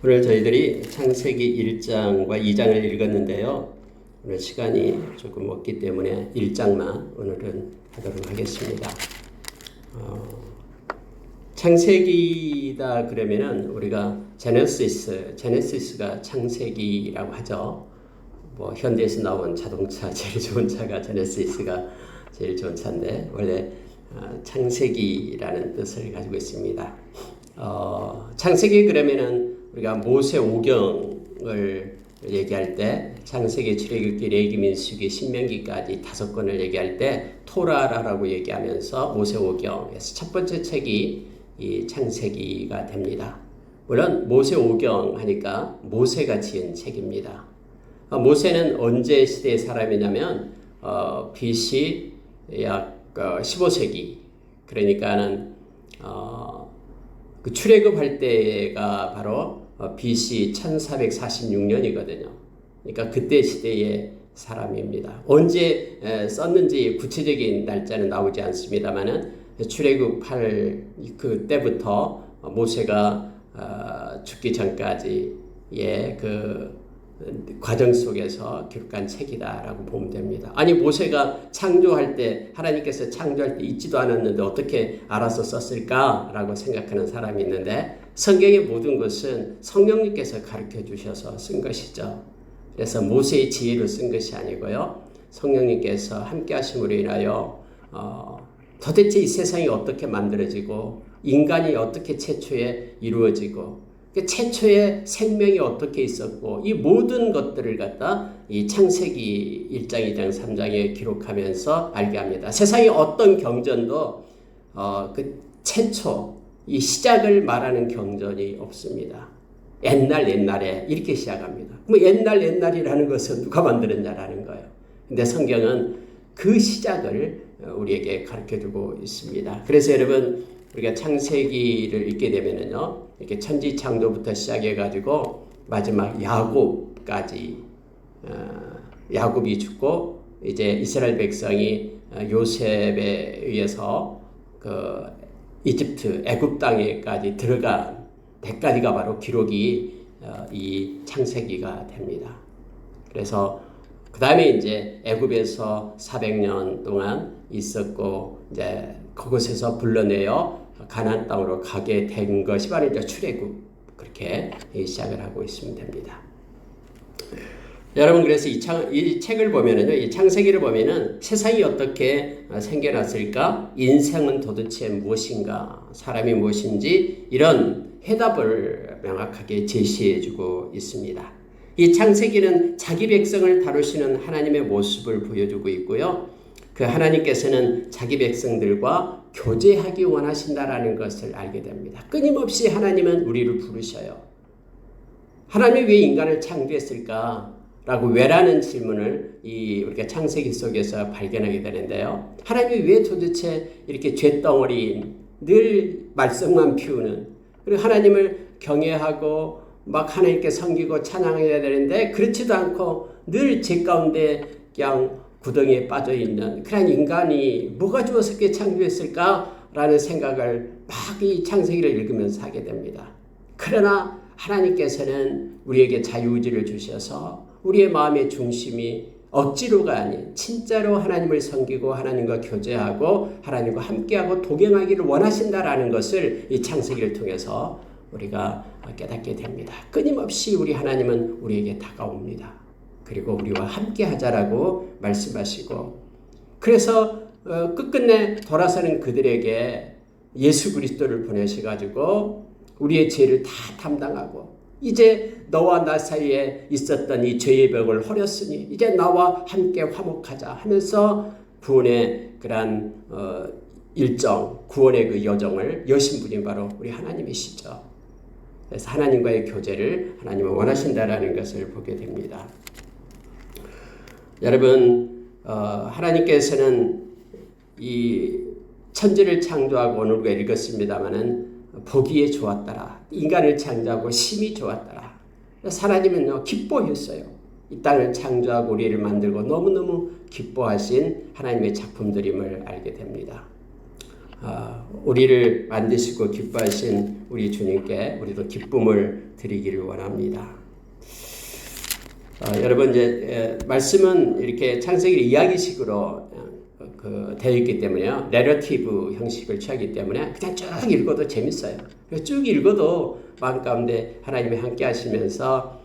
오늘 저희들이 창세기 1장과 2장을 읽었는데요. 오늘 시간이 조금 없기 때문에 1장만 오늘은 하도록 하겠습니다. 창세기다 그러면은 우리가 제네시스가 창세기라고 하죠. 뭐 현대에서 나온 자동차 제일 좋은 차가 제네시스가 제일 좋은 차인데 원래 창세기라는 뜻을 가지고 있습니다. 창세기 그러면은 우리가 모세오경을 얘기할 때 창세기, 출애굽기, 레위기, 민수기, 신명기까지 5권을 얘기할 때 토라라고 얘기하면서 모세오경에서 첫 번째 책이 이 창세기가 됩니다. 물론 모세오경 하니까 모세가 지은 책입니다. 모세는 언제 시대의 사람이냐면 BC 약 15세기 그러니까는 그 출애굽할 때가 바로 BC 1446년이거든요. 그러니까 그때 시대의 사람입니다. 언제 썼는지 구체적인 날짜는 나오지 않습니다만은 출애굽할 그때부터 모세가 죽기 전까지의 그 과정 속에서 기록한 책이다라고 보면 됩니다. 아니 모세가 창조할 때 하나님께서 창조할 때 있지도 않았는데 어떻게 알아서 썼을까라고 생각하는 사람이 있는데 성경의 모든 것은 성령님께서 가르쳐 주셔서 쓴 것이죠. 그래서 모세의 지혜로 쓴 것이 아니고요. 성령님께서 함께 하심으로 인하여 도대체 이 세상이 어떻게 만들어지고 인간이 어떻게 최초에 이루어지고 최초의 생명이 어떻게 있었고 이 모든 것들을 갖다 이 창세기 1장, 2장, 3장에 기록하면서 알게 합니다. 세상의 어떤 경전도 그 최초 이 시작을 말하는 경전이 없습니다. 옛날에 이렇게 시작합니다. 뭐 옛날이라는 것은 누가 만들었냐라는 거예요. 근데 성경은 그 시작을 우리에게 가르쳐주고 있습니다. 그래서 여러분 우리가 창세기를 읽게 되면은요, 이렇게 천지 창조부터 시작해가지고 마지막 야곱까지, 야곱이 죽고 이제 이스라엘 백성이 요셉에 의해서 그 이집트 애굽 땅에까지 들어간 데까지가 바로 기록이 이 창세기가 됩니다. 그래서 그 다음에 이제 애굽에서 400년 동안 있었고 이제 그곳에서 불러내어 가나안 땅으로 가게 된 것이 바로 이제 출애굽 그렇게 시작을 하고 있으면 됩니다. 여러분 그래서 이 책을 보면은요, 이 창세기를 보면은 세상이 어떻게 생겨났을까, 인생은 도대체 무엇인가, 사람이 무엇인지 이런 해답을 명확하게 제시해주고 있습니다. 이 창세기는 자기 백성을 다루시는 하나님의 모습을 보여주고 있고요. 그 하나님께서는 자기 백성들과 교제하기 원하신다라는 것을 알게 됩니다. 끊임없이 하나님은 우리를 부르셔요. 하나님이 왜 인간을 창조했을까? 라고 왜라는 질문을 우리가 창세기 속에서 발견하게 되는데요. 하나님이 왜 도대체 이렇게 죄덩어리인 늘 말썽만 피우는 그리고 하나님을 경외하고 막 하나님께 섬기고 찬양해야 되는데 그렇지도 않고 늘 죄 가운데 그냥 구덩이에 빠져있는 그런 인간이 뭐가 좋아서 그렇게 창조했을까라는 생각을 막 이 창세기를 읽으면서 하게 됩니다. 그러나 하나님께서는 우리에게 자유의지를 주셔서 우리의 마음의 중심이 억지로가 아닌 진짜로 하나님을 섬기고 하나님과 교제하고 하나님과 함께하고 동행하기를 원하신다라는 것을 이 창세기를 통해서 우리가 깨닫게 됩니다. 끊임없이 우리 하나님은 우리에게 다가옵니다. 그리고 우리와 함께 하자라고 말씀하시고 그래서 끝끝내 돌아서는 그들에게 예수 그리스도를 보내셔가지고 우리의 죄를 다 담당하고 이제 너와 나 사이에 있었던 이 죄의 벽을 헐었으니 이제 나와 함께 화목하자 하면서 구원의 그러한 일정, 구원의 그 여정을 여신 분이 바로 우리 하나님이시죠. 그래서 하나님과의 교제를 하나님은 원하신다라는 것을 보게 됩니다. 여러분, 하나님께서는 이 천지를 창조하고 오늘 우리가 읽었습니다마는 보기에 좋았더라. 인간을 창조하고 심히 좋았더라. 하나님은요, 기뻐했어요. 이 땅을 창조하고 우리를 만들고 너무너무 기뻐하신 하나님의 작품들임을 알게 됩니다. 우리를 만드시고 기뻐하신 우리 주님께 우리도 기쁨을 드리기를 원합니다. 여러분 이제 말씀은 이렇게 창세기 이야기식으로 되어 있기 때문에요. 내러티브 형식을 취하기 때문에 그냥 쭉 읽어도 재밌어요. 쭉 읽어도 마음 가운데 하나님이 함께 하시면서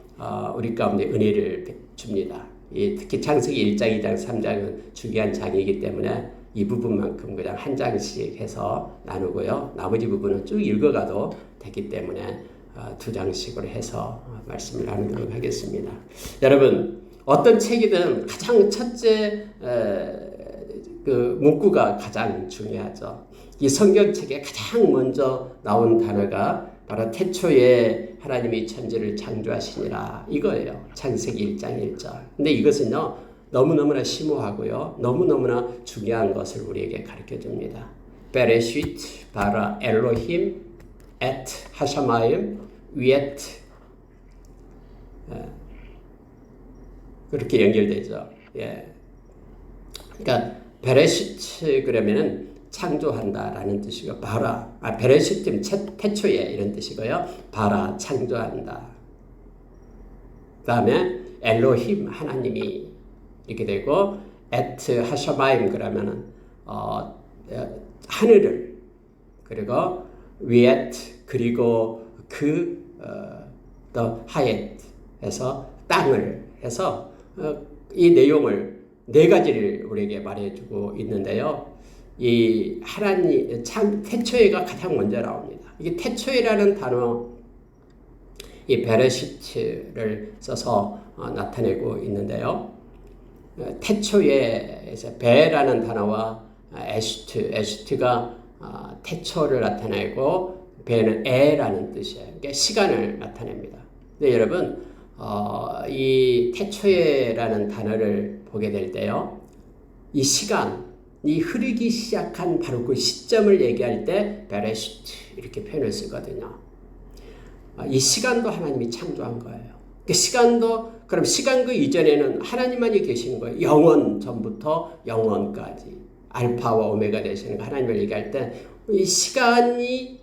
우리 가운데 은혜를 줍니다. 특히 창세기 1장, 2장, 3장은 중요한 장이기 때문에 이 부분만큼 그냥 한 장씩 해서 나누고요. 나머지 부분은 쭉 읽어가도 되기 때문에 두 장씩으로 해서 말씀을 나누도록 하겠습니다. 여러분, 어떤 책이든 가장 첫째 그 문구가 가장 중요하죠. 이 성경책에 가장 먼저 나온 단어가 바로 태초에 하나님이 천지를 창조하시니라 이거예요. 창세기 1장 1절. 근데 이것은요, 너무너무나 심오하고요, 너무너무나 중요한 것을 우리에게 가르쳐 줍니다. 베레시트 바라 엘로힘 엣 하샤마임 위엣, 그렇게 연결되죠. 예. 그러니까 베레시트 그러면은 창조한다라는 뜻이고, 바라, 베레시트 태초에 이런 뜻이고요. 바라 창조한다. 그다음에 엘로힘 하나님이 이렇게 되고, 에트 하샤마임 그러면은 하늘을, 그리고 위에트, 그리고 더 하얏에서 땅을 해서 이 내용을 네 가지를 우리에게 말해주고 있는데요. 이 하나님 태초에가 가장 먼저 나옵니다. 이게 태초에라는 단어, 이 베레시트를 써서 나타내고 있는데요. 태초에에서 베라는 단어와 에시트가 태초를 나타내고, 베는 에라는 뜻이에요. 그러니까 시간을 나타냅니다. 근데 여러분, 이 태초에라는 단어를 보게 될 때요, 이 시간이 흐르기 시작한 바로 그 시점을 얘기할 때 베레시트 이렇게 표현을 쓰거든요. 이 시간도 하나님이 창조한 거예요. 그 시간도, 그럼 시간 그 이전에는 하나님만이 계시는 거예요. 영원 전부터 영원까지 알파와 오메가 되시는 하나님을 얘기할 때, 이 시간이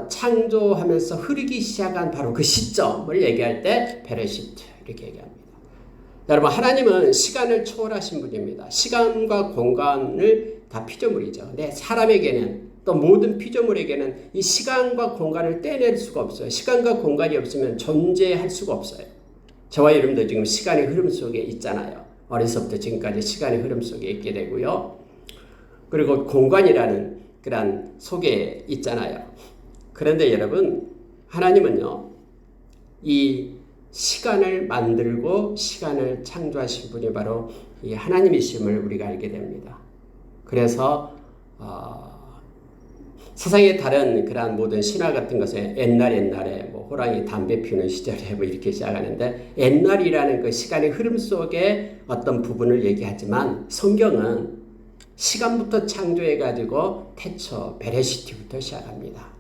창조하면서 흐르기 시작한 바로 그 시점을 얘기할 때 베레시트 이렇게 얘기합니다. 여러분, 하나님은 시간을 초월하신 분입니다. 시간과 공간을 다 피조물이죠. 근데 사람에게는, 또 모든 피조물에게는 이 시간과 공간을 떼낼 수가 없어요. 시간과 공간이 없으면 존재할 수가 없어요. 저와 여러분도 지금 시간의 흐름 속에 있잖아요. 어려서부터 지금까지 시간의 흐름 속에 있게 되고요. 그리고 공간이라는 그런 속에 있잖아요. 그런데 여러분, 하나님은요, 이 시간을 만들고 시간을 창조하신 분이 바로 이 하나님이심을 우리가 알게 됩니다. 그래서 세상의 다른 그러한 모든 신화 같은 것에 옛날에 뭐 호랑이 담배 피우는 시절에 뭐 이렇게 시작하는데, 옛날이라는 그 시간의 흐름 속에 어떤 부분을 얘기하지만, 성경은 시간부터 창조해가지고 태초, 베레시티부터 시작합니다.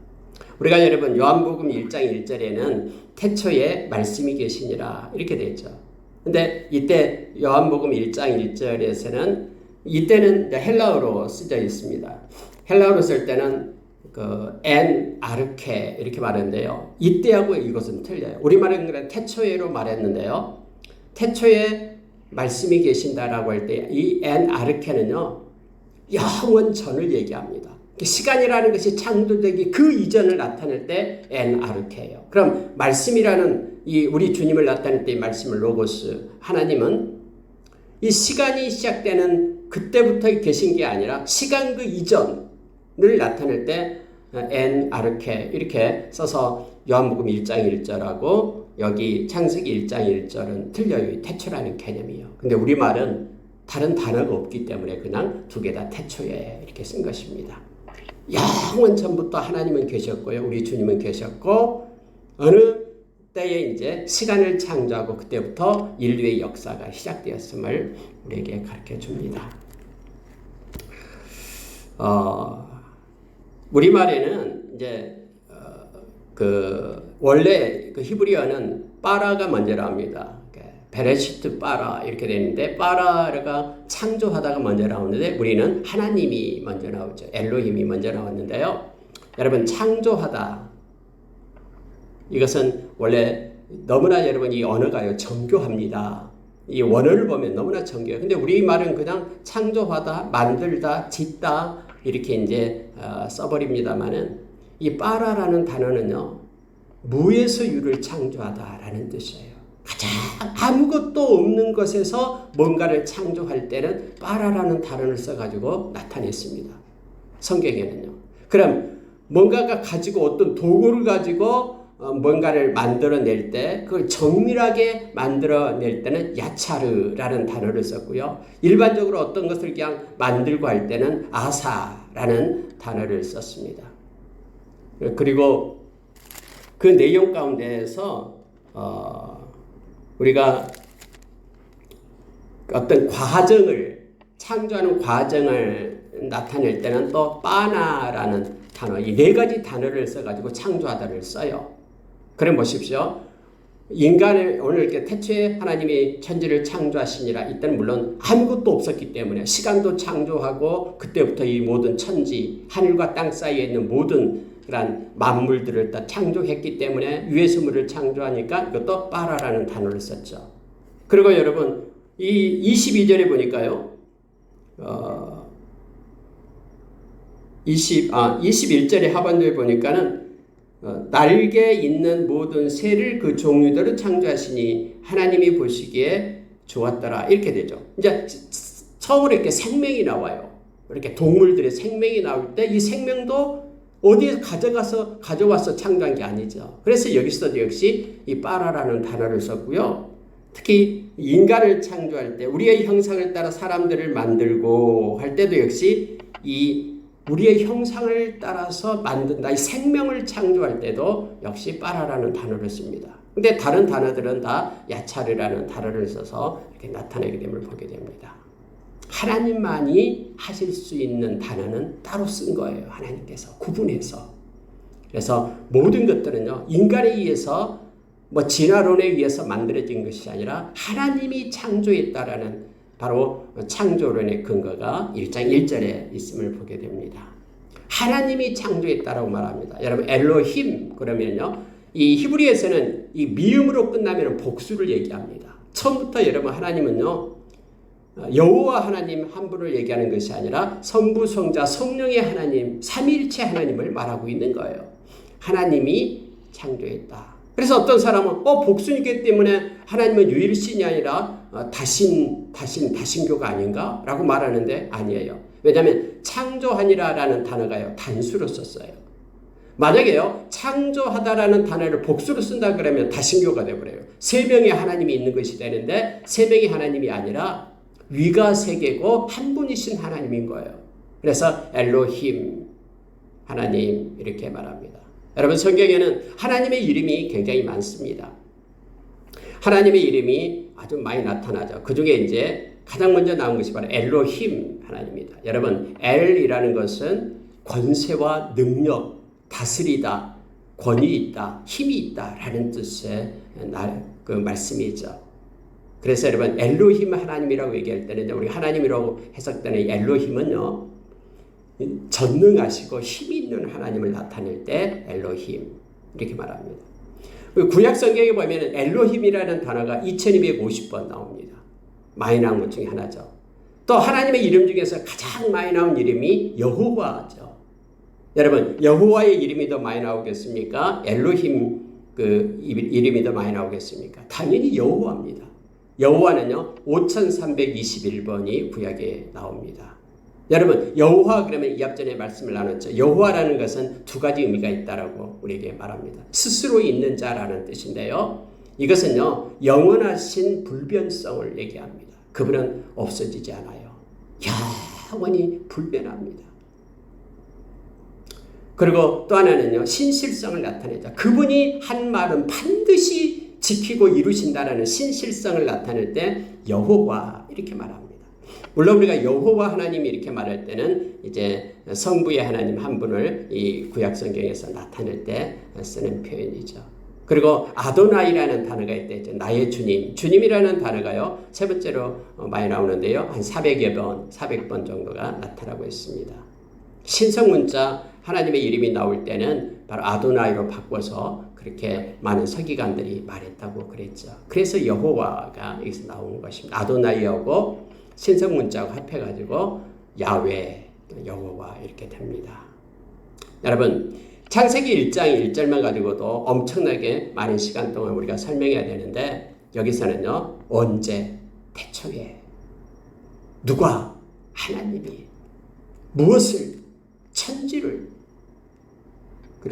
우리가 여러분 요한복음 1장 1절에는 태초에 말씀이 계시니라 이렇게 되어 있죠. 근데 이때 요한복음 1장 1절에서는, 이때는 헬라어로 쓰여 있습니다. 헬라어로 쓸 때는 엔 아르케 이렇게 말하는데요. 이때하고 이것은 틀려요. 우리말은 그냥 태초에로 말했는데요. 태초에 말씀이 계신다라고 할 때 이 엔 아르케는요, 영원 전을 얘기합니다. 시간이라는 것이 창조되기 그 이전을 나타낼 때 엔 아르케예요. 그럼 말씀이라는 이 우리 주님을 나타낼 때 이 말씀을 로고스, 하나님은 이 시간이 시작되는 그때부터 계신 게 아니라 시간 그 이전을 나타낼 때 엔 아르케 이렇게 써서 요한복음 1장 1절하고 여기 창세기 1장 1절은 틀려요. 태초라는 개념이요. 근데 우리말은 다른 단어가 없기 때문에 그냥 두 개 다 태초에 이렇게 쓴 것입니다. 영원 전부터 하나님은 계셨고요. 우리 주님은 계셨고, 어느 때에 이제 시간을 창조하고 그때부터 인류의 역사가 시작되었음을 우리에게 가르쳐 줍니다. 우리말에는 이제 원래 그 히브리어는 빠라가 먼저 나옵니다. 베레시트 바라 이렇게 되는데 바라가 창조하다가 먼저 나오는데 우리는 하나님이 먼저 나오죠. 엘로힘이 먼저 나왔는데요. 여러분 창조하다 이것은 원래 너무나 여러분 이 언어가요 정교합니다. 이 원어를 보면 너무나 정교해요. 근데 우리 말은 그냥 창조하다, 만들다, 짓다 이렇게 이제 써버립니다만은 이 바라라는 단어는요 무에서 유를 창조하다라는 뜻이에요. 가장 아무것도 없는 것에서 뭔가를 창조할 때는 바라라는 단어를 써가지고 나타냈습니다. 성경에는요. 그럼 뭔가가 가지고 어떤 도구를 가지고 뭔가를 만들어낼 때 그걸 정밀하게 만들어낼 때는 야차르라는 단어를 썼고요. 일반적으로 어떤 것을 그냥 만들고 할 때는 아사라는 단어를 썼습니다. 그리고 그 내용 가운데에서 우리가 어떤 과정을 창조하는 과정을 나타낼 때는 또 빠나라는 단어 이 네 가지 단어를 써가지고 창조하다를 써요. 그래 보십시오. 인간을 오늘 이렇게 태초에 하나님이 천지를 창조하시니라 이때는 물론 아무것도 없었기 때문에 시간도 창조하고 그때부터 이 모든 천지 하늘과 땅 사이에 있는 모든 그런 만물들을 다 창조했기 때문에 유해수물을 창조하니까 이것도 빠라라는 단어를 썼죠. 그리고 여러분 이 22절에 보니까요. 21절의 하반부에 보니까는 날개 있는 모든 새를 그 종류대로 창조하시니 하나님이 보시기에 좋았더라 이렇게 되죠. 이제 처음으로 이렇게 생명이 나와요. 이렇게 동물들의 생명이 나올 때 이 생명도 어디에 가져와서 창조한 게 아니죠. 그래서 여기서도 역시 이 빠라라는 단어를 썼고요. 특히 인간을 창조할 때 우리의 형상을 따라 사람들을 만들고 할 때도 역시 이 우리의 형상을 따라서 만든다. 이 생명을 창조할 때도 역시 빠라라는 단어를 씁니다. 근데 다른 단어들은 다 야차르라는 단어를 써서 이렇게 나타내게 됨을 보게 됩니다. 하나님만이 하실 수 있는 단어는 따로 쓴 거예요. 하나님께서 구분해서. 그래서 모든 것들은요. 인간에 의해서 진화론에 의해서 만들어진 것이 아니라 하나님이 창조했다라는 바로 창조론의 근거가 1장 1절에 있음을 보게 됩니다. 하나님이 창조했다라고 말합니다. 여러분 엘로힘 그러면요. 이 히브리에서는 이 미음으로 끝나면 복수를 얘기합니다. 처음부터 여러분 하나님은요. 여호와 하나님 한 분을 얘기하는 것이 아니라 성부, 성자, 성령의 하나님, 삼위일체 하나님을 말하고 있는 거예요. 하나님이 창조했다. 그래서 어떤 사람은 복수이기 때문에 하나님은 유일신이 아니라 다신교가 아닌가? 라고 말하는데 아니에요. 왜냐하면 창조하니라라는 단어가요. 단수로 썼어요. 만약에요. 창조하다라는 단어를 복수로 쓴다 그러면 다신교가 되어버려요. 세 명의 하나님이 있는 것이 되는데 세 명의 하나님이 아니라 위가 세 개고 한 분이신 하나님인 거예요. 그래서 엘로힘 하나님 이렇게 말합니다. 여러분 성경에는 하나님의 이름이 굉장히 많습니다. 하나님의 이름이 아주 많이 나타나죠. 그 중에 이제 가장 먼저 나온 것이 바로 엘로힘 하나님입니다. 여러분 엘이라는 것은 권세와 능력, 다스리다, 권위 있다, 힘이 있다라는 뜻의 그 말씀이죠. 그래서 여러분 엘로힘 하나님이라고 얘기할 때는 우리 하나님이라고 해석되는 엘로힘은요. 전능하시고 힘이 있는 하나님을 나타낼 때 엘로힘 이렇게 말합니다. 구약 성경에 보면 엘로힘이라는 단어가 2250번 나옵니다. 많이 나온 것 중에 하나죠. 또 하나님의 이름 중에서 가장 많이 나온 이름이 여호와죠. 여러분 여호와의 이름이 더 많이 나오겠습니까? 엘로힘 그 이름이 더 많이 나오겠습니까? 당연히 여호와입니다. 여호와는요 5321번이 구약에 나옵니다. 여러분 여호와 그러면 이 앞전에 말씀을 나눴죠. 여호와라는 것은 두 가지 의미가 있다라고 우리에게 말합니다. 스스로 있는 자라는 뜻인데요. 이것은요 영원하신 불변성을 얘기합니다. 그분은 없어지지 않아요. 영원히 불변합니다. 그리고 또 하나는요 신실성을 나타내죠. 그분이 한 말은 반드시 지키고 이루신다라는 신실성을 나타낼 때 여호와 이렇게 말합니다. 물론 우리가 여호와 하나님이 이렇게 말할 때는 이제 성부의 하나님 한 분을 이 구약 성경에서 나타낼 때 쓰는 표현이죠. 그리고 아도나이라는 단어가 있대죠. 나의 주님. 주님이라는 단어가요. 세 번째로 많이 나오는데요. 한 400번 정도가 나타나고 있습니다. 신성 문자 하나님의 이름이 나올 때는 바로 아도나이로 바꿔서 그렇게 많은 서기관들이 말했다고 그랬죠. 그래서 여호와가 여기서 나오는 것입니다. 아도나이하고 신성 문자하고 합해가지고 야훼, 여호와 이렇게 됩니다. 여러분, 창세기 1장 1절만 가지고도 엄청나게 많은 시간 동안 우리가 설명해야 되는데 여기서는요. 언제, 태초에 누가, 하나님이 무엇을, 천지를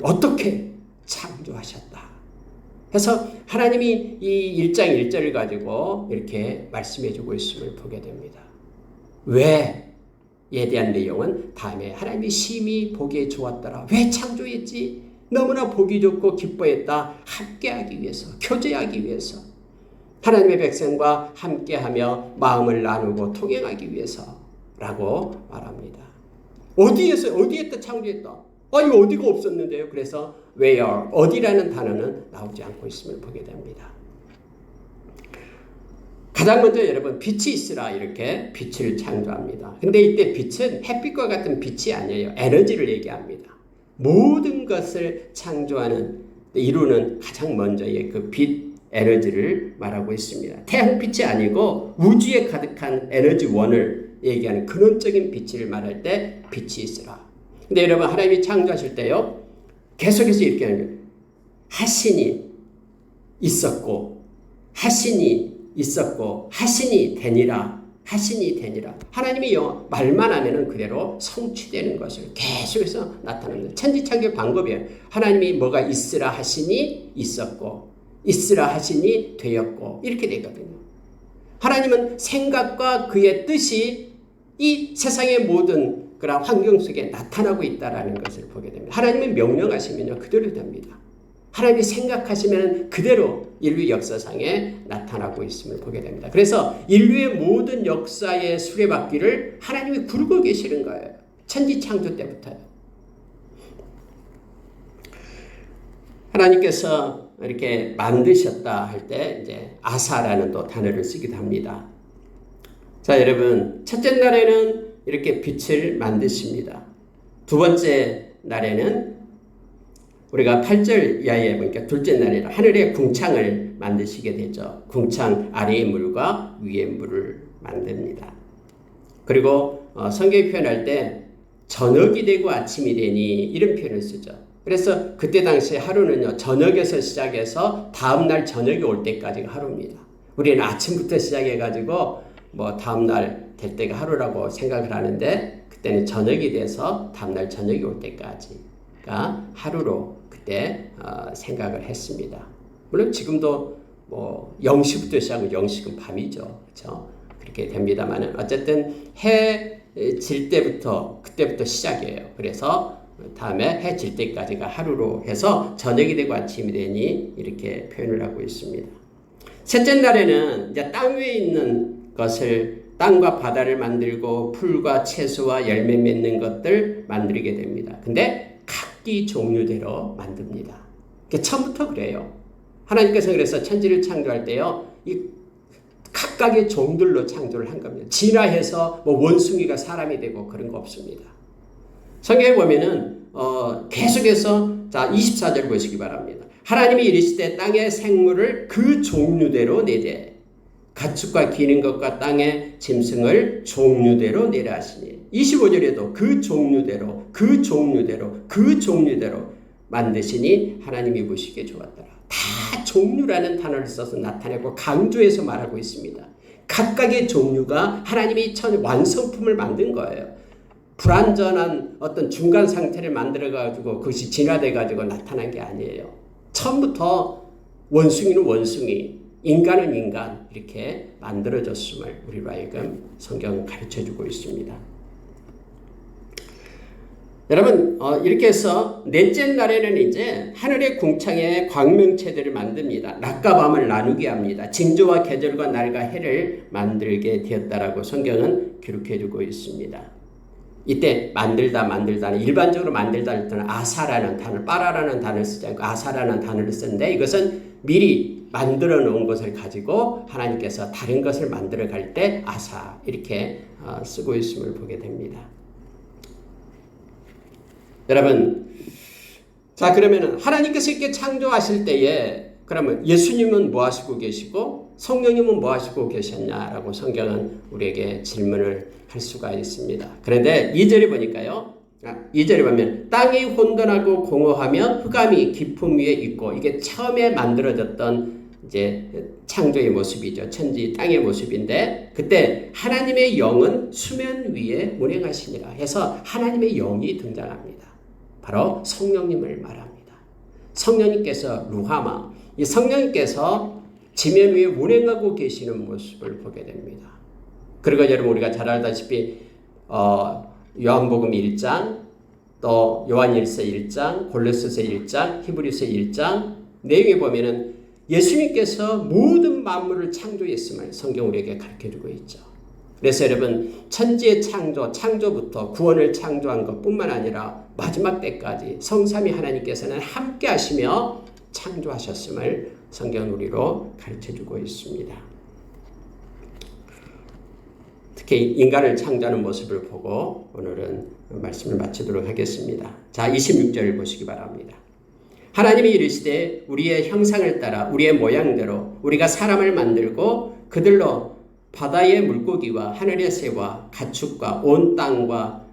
어떻게 창조하셨다. 그래서 하나님이 이 1장 1절을 가지고 이렇게 말씀해 주고 있음을 보게 됩니다. 왜에 대한 내용은 다음에 하나님이 심히 보기에 좋았더라. 왜 창조했지? 너무나 보기 좋고 기뻐했다. 함께하기 위해서, 교제하기 위해서, 하나님의 백성과 함께하며 마음을 나누고 통행하기 위해서라고 말합니다. 어디에다 창조했다? 아니 어디가 없었는데요. 그래서 where, 어디라는 단어는 나오지 않고 있음을 보게 됩니다. 가장 먼저 여러분 빛이 있으라 이렇게 빛을 창조합니다. 근데 이때 빛은 햇빛과 같은 빛이 아니에요. 에너지를 얘기합니다. 모든 것을 창조하는 이루는 가장 먼저의 그 빛 에너지를 말하고 있습니다. 태양빛이 아니고 우주에 가득한 에너지원을 얘기하는 근원적인 빛을 말할 때 빛이 있으라. 근데 여러분 하나님이 창조하실 때요. 계속해서 이렇게 하는 거예요. 하신이 있었고 하신이 있었고 하신이 되니라. 하신이 되니라. 하나님이 말만 하면은 그대로 성취되는 것을 계속해서 나타납니다. 천지창조 방법이에요. 하나님이 뭐가 있으라 하시니 있었고 있으라 하시니 되었고 이렇게 되거든요. 하나님은 생각과 그의 뜻이 이 세상의 모든 그런 환경 속에 나타나고 있다는 것을 보게 됩니다. 하나님은 명령하시면요 그대로 됩니다. 하나님이 생각하시면 그대로 인류 역사상에 나타나고 있음을 보게 됩니다. 그래서 인류의 모든 역사의 수레바퀴를 하나님이 굴고 계시는 거예요. 천지창조 때부터요. 하나님께서 이렇게 만드셨다 할 때 이제 아사라는 또 단어를 쓰기도 합니다. 자, 여러분, 첫째 날에는 이렇게 빛을 만드십니다. 두 번째 날에는 우리가 8절 이하에 보니까 둘째 날에는 하늘의 궁창을 만드시게 되죠. 궁창 아래의 물과 위의 물을 만듭니다. 그리고 성경이 표현할 때 저녁이 되고 아침이 되니 이런 표현을 쓰죠. 그래서 그때 당시에 하루는요, 저녁에서 시작해서 다음날 저녁이 올 때까지가 하루입니다. 우리는 아침부터 시작해가지고 뭐 다음날 될 때가 하루라고 생각을 하는데 그때는 저녁이 돼서 다음날 저녁이 올 때까지가 하루로 그때 생각을 했습니다. 물론 지금도 뭐 0시부터 시작하면 0시는 밤이죠. 그렇죠? 그렇게 됩니다만은 어쨌든 해 질 때부터 그때부터 시작이에요. 그래서 다음에 해 질 때까지가 하루로 해서 저녁이 되고 아침이 되니 이렇게 표현을 하고 있습니다. 셋째 날에는 이제 땅 위에 있는 것을 땅과 바다를 만들고 풀과 채소와 열매 맺는 것들 만들게 됩니다. 근데 각기 종류대로 만듭니다. 처음부터 그래요. 하나님께서 그래서 천지를 창조할 때요, 이 각각의 종들로 창조를 한 겁니다. 진화해서 뭐 원숭이가 사람이 되고 그런 거 없습니다. 성경에 보면은 계속해서 자 24절 보시기 바랍니다. 하나님이 이르시되 땅의 생물을 그 종류대로 내되 가축과 기는 것과 땅의 짐승을 종류대로 내라 하시니 25절에도 그 종류대로 만드시니 하나님이 보시기에 좋았더라. 다 종류라는 단어를 써서 나타내고 강조해서 말하고 있습니다. 각각의 종류가 하나님이 완성품을 만든 거예요. 불완전한 어떤 중간 상태를 만들어가지고 그것이 진화돼가지고 나타난 게 아니에요. 처음부터 원숭이는 원숭이, 인간은 인간 이렇게 만들어졌음을 우리로 하여금 성경은 가르쳐주고 있습니다. 여러분 이렇게 해서 넷째 날에는 이제 하늘의 궁창에 광명체들을 만듭니다. 낮과 밤을 나누게 합니다. 징조와 계절과 날과 해를 만들게 되었다라고 성경은 기록해주고 있습니다. 이때 만들다는 일반적으로 만들다 할 때는 아사라는 단어, 빠라라는 단어를 쓰지 않고 아사라는 단어를 쓰는데 이것은 미리 만들어 놓은 것을 가지고 하나님께서 다른 것을 만들어 갈 때 아사 이렇게 쓰고 있음을 보게 됩니다. 여러분, 자 그러면 하나님께서 이렇게 창조하실 때에 그러면 예수님은 뭐 하시고 계시고 성령님은 뭐 하시고 계셨냐라고 성경은 우리에게 질문을 할 수가 있습니다. 그런데 2절에 보니까요. 2절에 보면 땅이 혼돈하고 공허하며 흑암이 깊음 위에 있고 이게 처음에 만들어졌던 이제 창조의 모습이죠. 천지 땅의 모습인데 그때 하나님의 영은 수면 위에 운행하시니라 해서 하나님의 영이 등장합니다. 바로 성령님을 말합니다. 성령님께서 루하마 이 성령님께서 지면 위에 운행하고 계시는 모습을 보게 됩니다. 그리고 여러분 우리가 잘 알다시피 요한복음 1장 또 요한일서 1장 골로새서 1장 히브리서 1장 내용에 보면은 예수님께서 모든 만물을 창조했음을 성경 우리에게 가르쳐주고 있죠. 그래서 여러분 천지의 창조부터 구원을 창조한 것뿐만 아니라 마지막 때까지 성삼위 하나님께서는 함께 하시며 창조하셨음을 성경 우리로 가르쳐주고 있습니다. 특히 인간을 창조하는 모습을 보고 오늘은 말씀을 마치도록 하겠습니다. 자, 26절을 보시기 바랍니다. 하나님이 이르시되 우리의 형상을 따라 우리의 모양대로 우리가 사람을 만들고 그들로 바다의 물고기와 하늘의 새와 가축과 온 땅과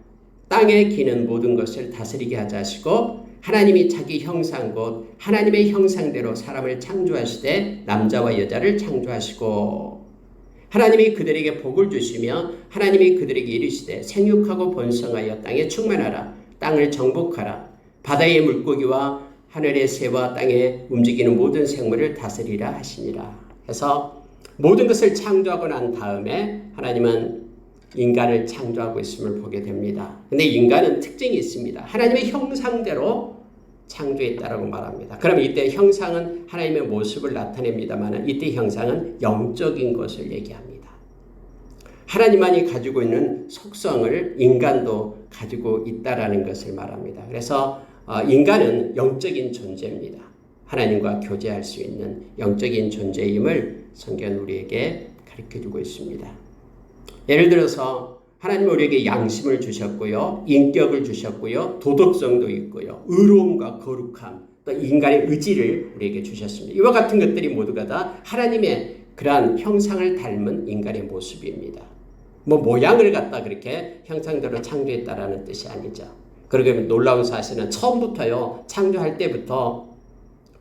땅에 기는 모든 것을 다스리게 하자 하시고 하나님이 자기 형상 곧 하나님의 형상대로 사람을 창조하시되 남자와 여자를 창조하시고 하나님이 그들에게 복을 주시며 하나님이 그들에게 이르시되 생육하고 번성하여 땅에 충만하라 땅을 정복하라 바다의 물고기와 하늘의 새와 땅에 움직이는 모든 생물을 다스리라 하시니라 해서 모든 것을 창조하고 난 다음에 하나님은 인간을 창조하고 있음을 보게 됩니다. 근데 인간은 특징이 있습니다. 하나님의 형상대로 창조했다라고 말합니다. 그럼 이때 형상은 하나님의 모습을 나타냅니다만 이때 형상은 영적인 것을 얘기합니다. 하나님만이 가지고 있는 속성을 인간도 가지고 있다라는 것을 말합니다. 그래서 인간은 영적인 존재입니다. 하나님과 교제할 수 있는 영적인 존재임을 성경은 우리에게 가르쳐주고 있습니다. 예를 들어서 하나님은 우리에게 양심을 주셨고요. 인격을 주셨고요. 도덕성도 있고요. 의로움과 거룩함, 또 인간의 의지를 우리에게 주셨습니다. 이와 같은 것들이 모두가 다 하나님의 그러한 형상을 닮은 인간의 모습입니다. 모양을 갖다 그렇게 형상대로 창조했다라는 뜻이 아니죠. 그러게 놀라운 사실은 처음부터요. 창조할 때부터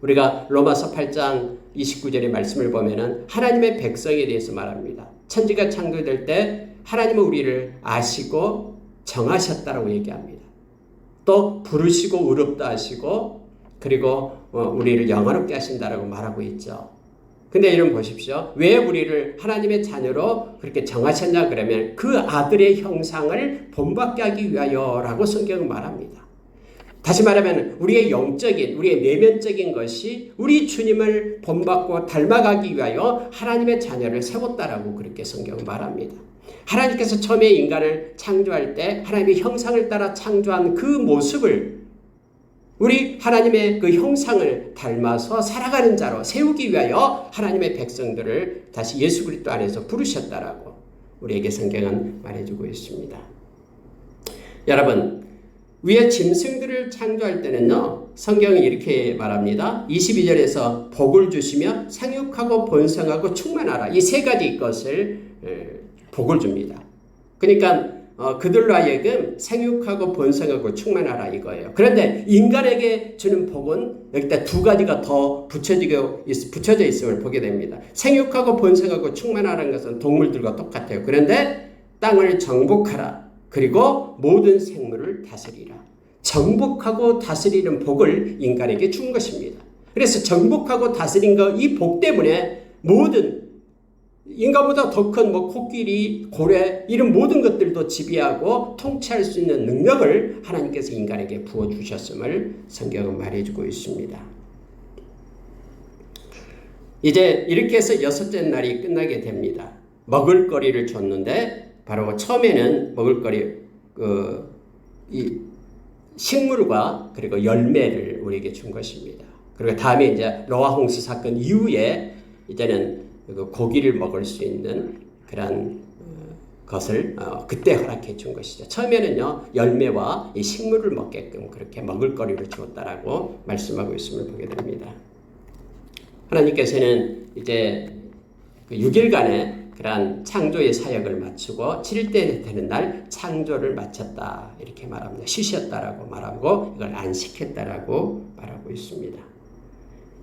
우리가 로마서 8장 29절의 말씀을 보면은 하나님의 백성에 대해서 말합니다. 천지가 창조될 때 하나님은 우리를 아시고 정하셨다라고 얘기합니다. 또 부르시고 의롭다 하시고 그리고 우리를 영화롭게 하신다라고 말하고 있죠. 근데 여러분 보십시오. 왜 우리를 하나님의 자녀로 그렇게 정하셨냐 그러면 그 아들의 형상을 본받게 하기 위하여라고 성경은 말합니다. 다시 말하면 우리의 영적인, 우리의 내면적인 것이 우리 주님을 본받고 닮아가기 위하여 하나님의 자녀를 세웠다라고 그렇게 성경은 말합니다. 하나님께서 처음에 인간을 창조할 때 하나님의 형상을 따라 창조한 그 모습을 우리 하나님의 그 형상을 닮아서 살아가는 자로 세우기 위하여 하나님의 백성들을 다시 예수 그리스도 안에서 부르셨다라고 우리에게 성경은 말해주고 있습니다. 여러분, 위에 짐승들을 창조할 때는요, 성경이 이렇게 말합니다. 22절에서 복을 주시며 생육하고 번성하고 충만하라. 이 세 가지 것을 복을 줍니다. 그러니까 그들로 하여금 생육하고 번성하고 충만하라 이거예요. 그런데 인간에게 주는 복은 여기다 두 가지가 더 붙여져 있음을 보게 됩니다. 생육하고 번성하고 충만하라는 것은 동물들과 똑같아요. 그런데 땅을 정복하라. 그리고 모든 생물을 다스리라. 정복하고 다스리는 복을 인간에게 준 것입니다. 그래서 정복하고 다스린 이 복 때문에 모든 인간보다 더 큰 코끼리, 고래 이런 모든 것들도 지배하고 통치할 수 있는 능력을 하나님께서 인간에게 부어주셨음을 성경은 말해주고 있습니다. 이제 이렇게 해서 6째 날이 끝나게 됩니다. 먹을거리를 줬는데 바로 처음에는 먹을거리 이 식물과 그리고 열매를 우리에게 준 것입니다. 그리고 다음에 이제 노아 홍수 사건 이후에 이제는 고기를 먹을 수 있는 그런 것을 그때 허락해 준 것이죠. 처음에는요, 열매와 이 식물을 먹게끔 그렇게 먹을거리로 주었다라고 말씀하고 있음을 보게 됩니다. 하나님께서는 이제 6일간의 그러한 창조의 사역을 마치고 7일 되는 날 창조를 마쳤다 이렇게 말합니다. 쉬셨다라고 말하고 이걸 안식했다라고 말하고 있습니다.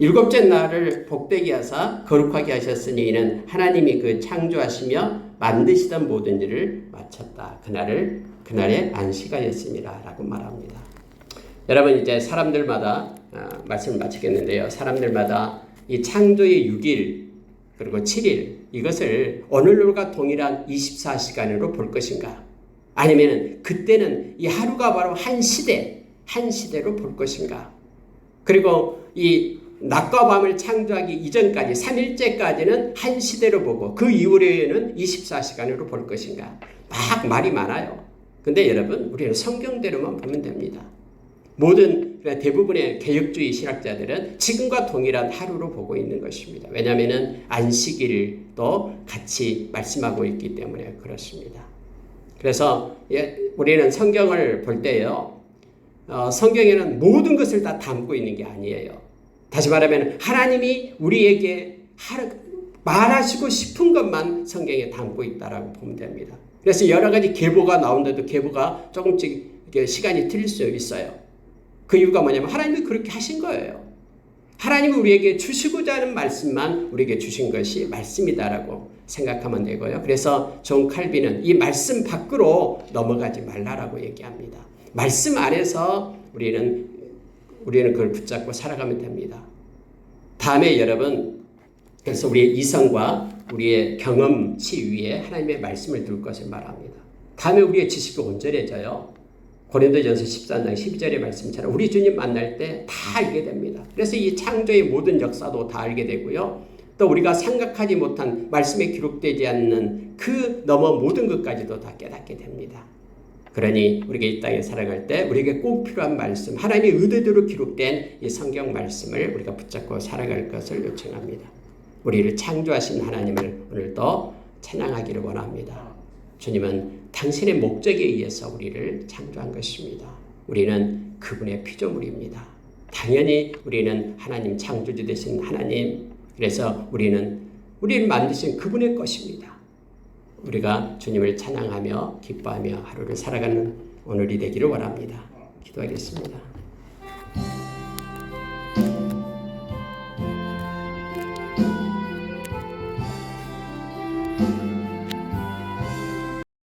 7째 날을 복되게 하사 거룩하게 하셨으니 이는 하나님이 그 창조하시며 만드시던 모든 일을 마쳤다. 그날에 안식하였습니다. 라고 말합니다. 여러분 이제 사람들마다 말씀을 마치겠는데요. 사람들마다 이 창조의 6일 그리고 7일 이것을 오늘과 동일한 24시간으로 볼 것인가? 아니면 그때는 이 하루가 바로 한 시대로 볼 것인가? 그리고 이 낮과 밤을 창조하기 이전까지 3일째까지는 한 시대로 보고 그 이후에는 24시간으로 볼 것인가? 막 말이 많아요. 근데 여러분 우리는 성경대로만 보면 됩니다. 모든 대부분의 개혁주의 신학자들은 지금과 동일한 하루로 보고 있는 것입니다. 왜냐하면 안식일도 같이 말씀하고 있기 때문에 그렇습니다. 그래서 우리는 성경을 볼 때요, 성경에는 모든 것을 다 담고 있는 게 아니에요. 다시 말하면 하나님이 우리에게 말하시고 싶은 것만 성경에 담고 있다라고 보면 됩니다. 그래서 여러 가지 계보가 나오는데도 계보가 조금씩 시간이 틀릴 수 있어요. 그 이유가 뭐냐면 하나님이 그렇게 하신 거예요. 하나님이 우리에게 주시고자 하는 말씀만 우리에게 주신 것이 말씀이다라고 생각하면 되고요. 그래서 존 칼빈은 이 말씀 밖으로 넘어가지 말라라고 얘기합니다. 말씀 안에서 우리는 그걸 붙잡고 살아가면 됩니다. 다음에 여러분, 그래서 우리의 이성과 우리의 경험치 위에 하나님의 말씀을 둘 것을 말합니다. 다음에 우리의 지식이 온전해져요. 고린도전서 13장 12절의 말씀처럼 우리 주님 만날 때 다 알게 됩니다. 그래서 이 창조의 모든 역사도 다 알게 되고요. 또 우리가 생각하지 못한 말씀에 기록되지 않는 그 너머 모든 것까지도 다 깨닫게 됩니다. 그러니 우리가 이 땅에 살아갈 때 우리에게 꼭 필요한 말씀, 하나님의 의도대로 기록된 이 성경 말씀을 우리가 붙잡고 살아갈 것을 요청합니다. 우리를 창조하신 하나님을 오늘도 찬양하기를 원합니다. 주님은 당신의 목적에 의해서 우리를 창조한 것입니다. 우리는 그분의 피조물입니다. 당연히 우리는 하나님 창조주 되신 하나님, 그래서 우리를 만드신 그분의 것입니다. 우리가 주님을 찬양하며 기뻐하며 하루를 살아가는 오늘이 되기를 원합니다. 기도하겠습니다.